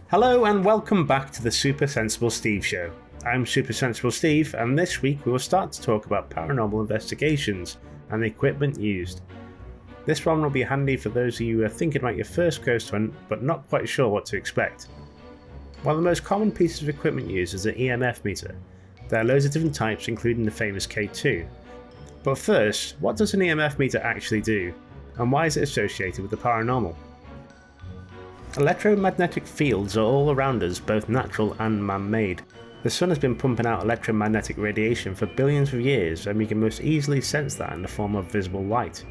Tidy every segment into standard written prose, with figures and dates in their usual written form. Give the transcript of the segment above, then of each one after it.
Hello and welcome back to the Supersensible Steve Show. I'm Supersensible Steve, and this week we will start to talk about paranormal investigations and the equipment used. This one will be handy for those of you who are thinking about your first ghost hunt but not quite sure what to expect. One of the most common pieces of equipment used is an EMF meter. There are loads of different types, including the famous K2. But first, what does an EMF meter actually do, and why is it associated with the paranormal? Electromagnetic fields are all around us, both natural and man-made. The sun has been pumping out electromagnetic radiation for billions of years, and we can most easily sense that in the form of visible light.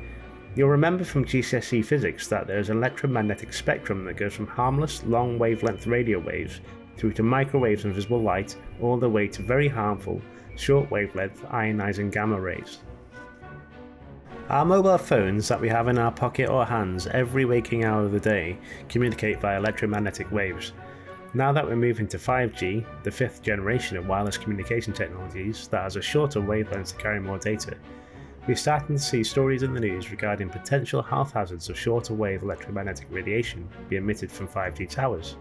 You'll remember from GCSE physics that there is an electromagnetic spectrum that goes from harmless, long wavelength radio waves through to microwaves and visible light, all the way to very harmful, short wavelength ionizing gamma rays. Our mobile phones that we have in our pocket or hands every waking hour of the day communicate via electromagnetic waves. Now that we're moving to 5G, the fifth generation of wireless communication technologies that has a shorter wavelength to carry more data, we're starting to see stories in the news regarding potential health hazards of shorter wave electromagnetic radiation being emitted from 5G towers.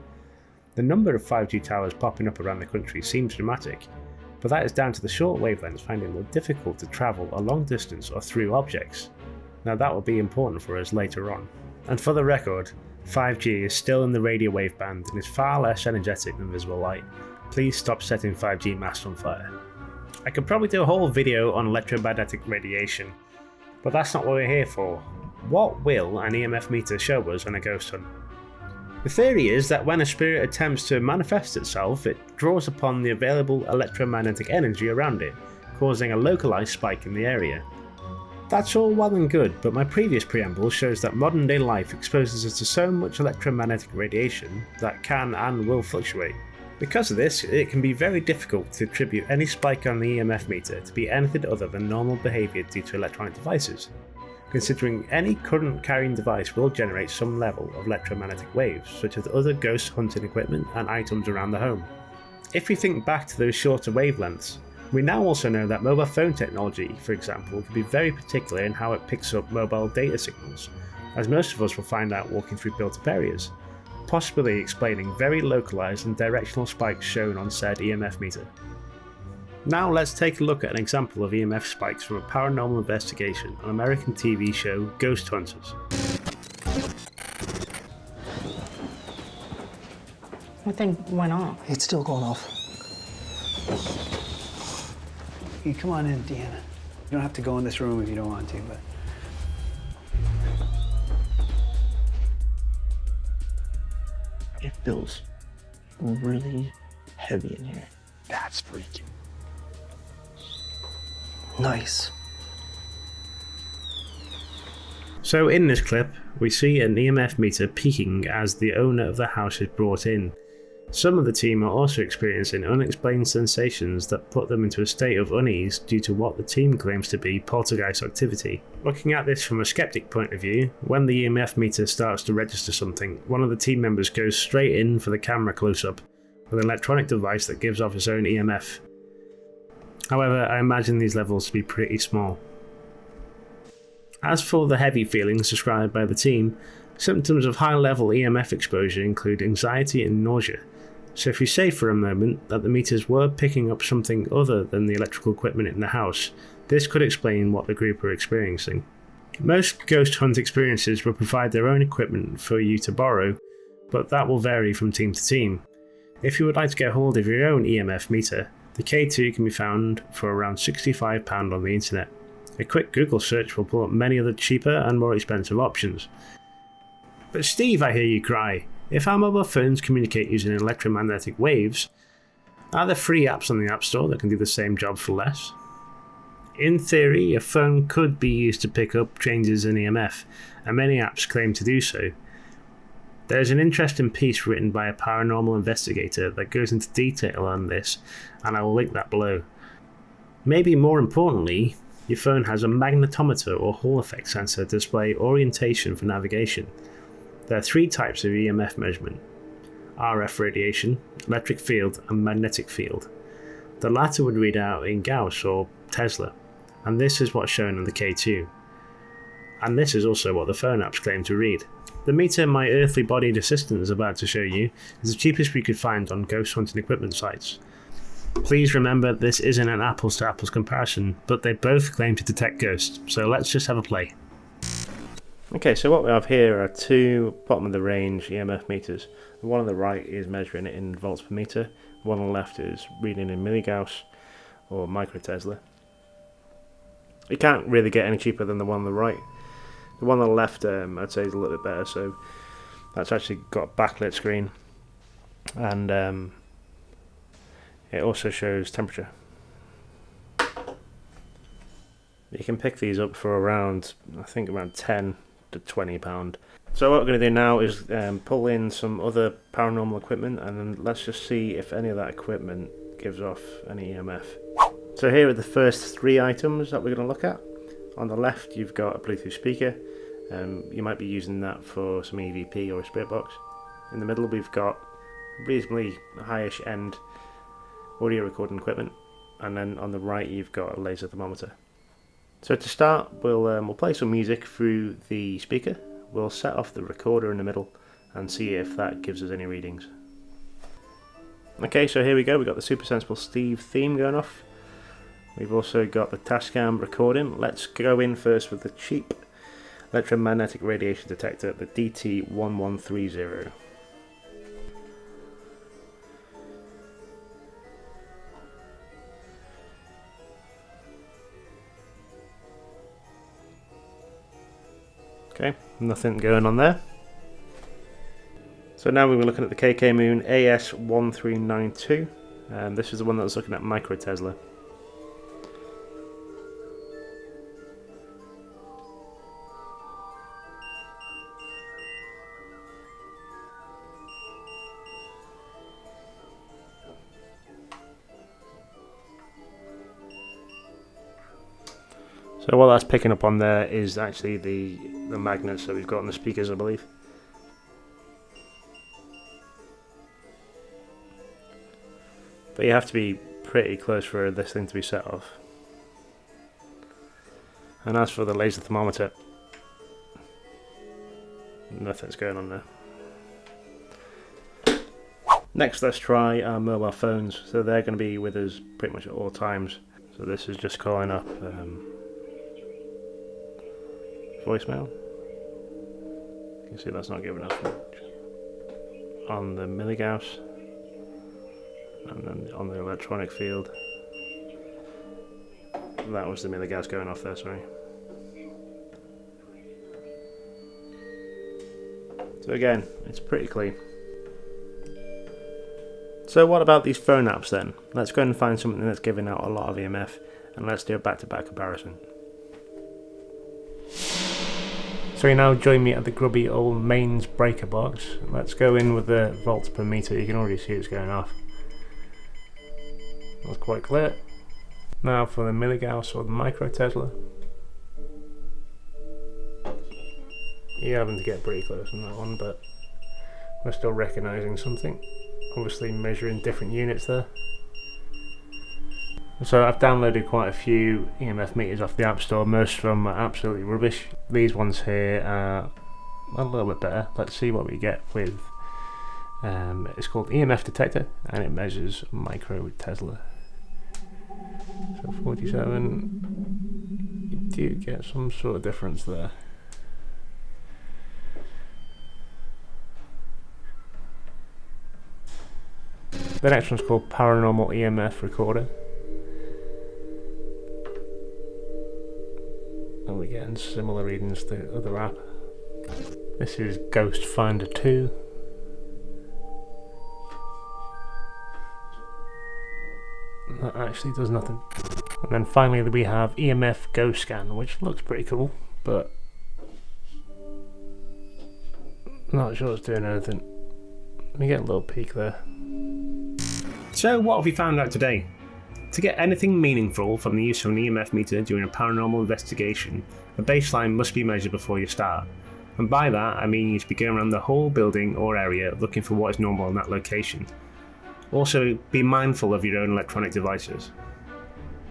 The number of 5G towers popping up around the country seems dramatic, but that is down to the short wavelengths finding it more difficult to travel a long distance or through objects. Now that will be important for us later on. And for the record, 5G is still in the radio wave band and is far less energetic than visible light. Please stop setting 5G masts on fire. I could probably do a whole video on electromagnetic radiation, but that's not what we're here for. What will an EMF meter show us on a ghost hunt? The theory is that when a spirit attempts to manifest itself, it draws upon the available electromagnetic energy around it, causing a localized spike in the area. That's all well and good, but my previous preamble shows that modern day life exposes us to so much electromagnetic radiation that can and will fluctuate. Because of this, it can be very difficult to attribute any spike on the EMF meter to be anything other than normal behaviour due to electronic devices, considering any current carrying device will generate some level of electromagnetic waves, such as other ghost hunting equipment and items around the home. If we think back to those shorter wavelengths, we now also know that mobile phone technology, for example, can be very particular in how it picks up mobile data signals, as most of us will find out walking through built-up areas, possibly explaining very localised and directional spikes shown on said EMF meter. Now let's take a look at an example of EMF spikes from a paranormal investigation on American TV show Ghost Hunters. What thing went off? It's still going off. You come on in, Deanna. You don't have to go in this room if you don't want to, but... It feels really heavy in here. That's freaky. Nice. So in this clip, we see an EMF meter peaking as the owner of the house is brought in. Some of the team are also experiencing unexplained sensations that put them into a state of unease due to what the team claims to be poltergeist activity. Looking at this from a skeptic point of view, when the EMF meter starts to register something, one of the team members goes straight in for the camera close-up with an electronic device that gives off its own EMF. However, I imagine these levels to be pretty small. As for the heavy feelings described by the team, symptoms of high-level EMF exposure include anxiety and nausea. So if you say for a moment that the meters were picking up something other than the electrical equipment in the house, this could explain what the group are experiencing. Most ghost hunt experiences will provide their own equipment for you to borrow, but that will vary from team to team. If you would like to get hold of your own EMF meter, the K2 can be found for around £65 on the internet. A quick Google search will pull up many other cheaper and more expensive options. But Steve, I hear you cry, if our mobile phones communicate using electromagnetic waves, are there free apps on the App Store that can do the same job for less? In theory, a phone could be used to pick up changes in EMF, and many apps claim to do so. There is an interesting piece written by a paranormal investigator that goes into detail on this, and I will link that below. Maybe more importantly, your phone has a magnetometer or Hall effect sensor to display orientation for navigation. There are three types of EMF measurement: RF radiation, electric field, and magnetic field. The latter would read out in Gauss or Tesla, and this is what's shown on the K2. And this is also what the phone apps claim to read. The meter my earthly bodied assistant is about to show you is the cheapest we could find on ghost hunting equipment sites. Please remember this isn't an apples to apples comparison, but they both claim to detect ghosts, so let's just have a play. Okay, so what we have here are two bottom of the range EMF meters. The one on the right is measuring it in volts per meter, the one on the left is reading in milligauss or microtesla. You can't really get any cheaper than the one on the right. The one on the left I'd say is a little bit better, so that's actually got a backlit screen, and it also shows temperature. You can pick these up for around, I think around £10 to £20. So what we're going to do now is pull in some other paranormal equipment, and then let's just see if any of that equipment gives off any EMF. So here are the first three items that we're going to look at. On the left you've got a Bluetooth speaker. You might be using that for some EVP or a spirit box. In the middle we've got reasonably highish end audio recording equipment, and then on the right you've got a laser thermometer. So to start, we'll play some music through the speaker. We'll set off the recorder in the middle and see if that gives us any readings. Okay, so here we go. We've got the Supersensible Steve theme going off. We've also got the Tascam recording. Let's go in first with the cheap electromagnetic radiation detector, the DT1130. Okay, nothing going on there. So now we were looking at the KK Moon AS1392. This is the one that was looking at microtesla. So what that's picking up on there is actually the magnets that we've got on the speakers, I believe. But you have to be pretty close for this thing to be set off. And as for the laser thermometer, nothing's going on there. Next, let's try our mobile phones. So they're going to be with us pretty much at all times. So this is just calling up voicemail. You can see that's not giving us much. On the milligauss, and then on the electronic field, that was the milligauss going off there, sorry. So again, it's pretty clean. So what about these phone apps then? Let's go and find something that's giving out a lot of EMF, and let's do a back-to-back comparison. So you now join me at the grubby old mains breaker box. Let's go in with the volts per meter. You can already see it's going off. That's quite clear. Now for the milligauss or the microtesla. You're having to get pretty close on that one, but we're still recognising something. Obviously measuring different units there. So I've downloaded quite a few EMF meters off the App Store. Most of them are absolutely rubbish. These ones here are a little bit better. Let's see what we get with. It's called EMF detector, and it measures microtesla. So 47. You do get some sort of difference there. The next one's called Paranormal EMF recorder. And we're getting similar readings to the other app. This is Ghost Finder 2. That actually does nothing. And then finally we have EMF Ghost Scan, which looks pretty cool, but not sure it's doing anything. Let me get a little peek there. So what have we found out today? To get anything meaningful from the use of an EMF meter during a paranormal investigation, a baseline must be measured before you start. And by that I mean you should be going around the whole building or area looking for what is normal in that location. Also, be mindful of your own electronic devices.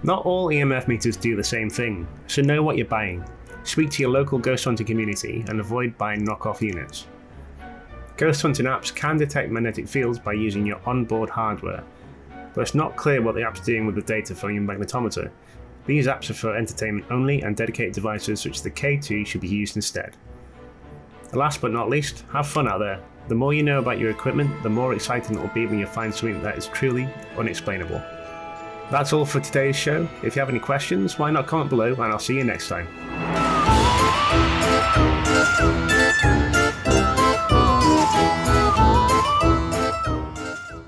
Not all EMF meters do the same thing, so know what you're buying. Speak to your local ghost hunting community and avoid buying knockoff units. Ghost hunting apps can detect magnetic fields by using your onboard hardware, but it's not clear what the app's doing with the data from your magnetometer. These apps are for entertainment only, and dedicated devices such as the K2 should be used instead. Last but not least, have fun out there. The more you know about your equipment, the more exciting it will be when you find something that is truly unexplainable. That's all for today's show. If you have any questions, why not comment below, and I'll see you next time.